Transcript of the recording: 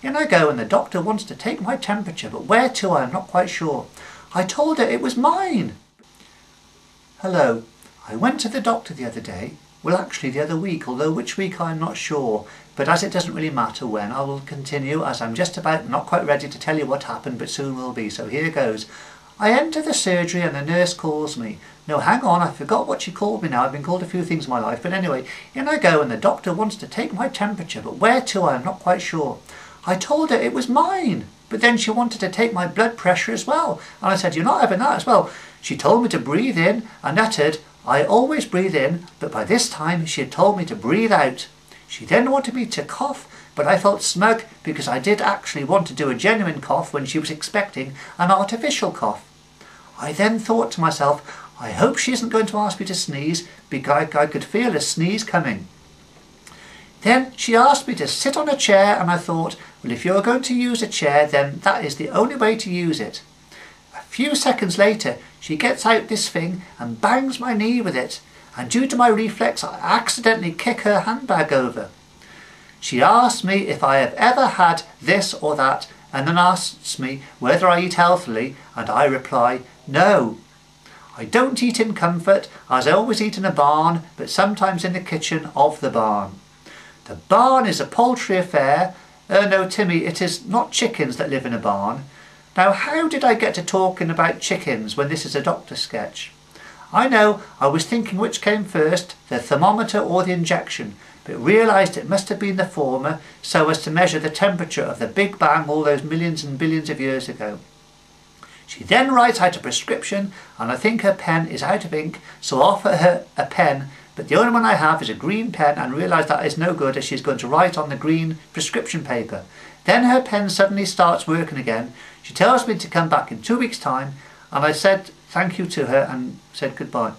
In I go, and the doctor wants to take my temperature, but where to I am not quite sure. I told her it was mine. Hello, I went to the doctor the other day. Well, actually the other week, although which week I'm not sure. But as it doesn't really matter when, I will continue, as I'm just about not quite ready to tell you what happened, but soon will be. So here goes. I enter the surgery and the nurse calls me. No, hang on, I forgot what she called me now. I've been called a few things in my life. But anyway, in I go, and the doctor wants to take my temperature, but where to I am not quite sure. I told her it was mine, but then she wanted to take my blood pressure as well. And I said, you're not having that as well. She told me to breathe in and uttered, I always breathe in, but by this time she had told me to breathe out. She then wanted me to cough, but I felt smug because I did actually want to do a genuine cough when she was expecting an artificial cough. I then thought to myself, I hope she isn't going to ask me to sneeze, because I could feel a sneeze coming. Then she asked me to sit on a chair, and I thought, well, if you're going to use a chair, then that is the only way to use it. A few seconds later, she gets out this thing and bangs my knee with it, and due to my reflex, I accidentally kick her handbag over. She asks me if I have ever had this or that, and then asks me whether I eat healthily, and I reply, no. I don't eat in comfort, as I always eat in a barn, but sometimes in the kitchen of the barn. The barn is a poultry affair. No, Timmy, it is not chickens that live in a barn. Now, how did I get to talking about chickens when this is a doctor sketch? I know, I was thinking which came first, the thermometer or the injection, but realised it must have been the former, so as to measure the temperature of the Big Bang all those millions and billions of years ago. She then writes out a prescription, and I think her pen is out of ink, so I offer her a pen, but the only one I have is a green pen, and realise that is no good as she's going to write on the green prescription paper. Then her pen suddenly starts working again. She tells me to come back in 2 weeks' time, and I said thank you to her and said goodbye.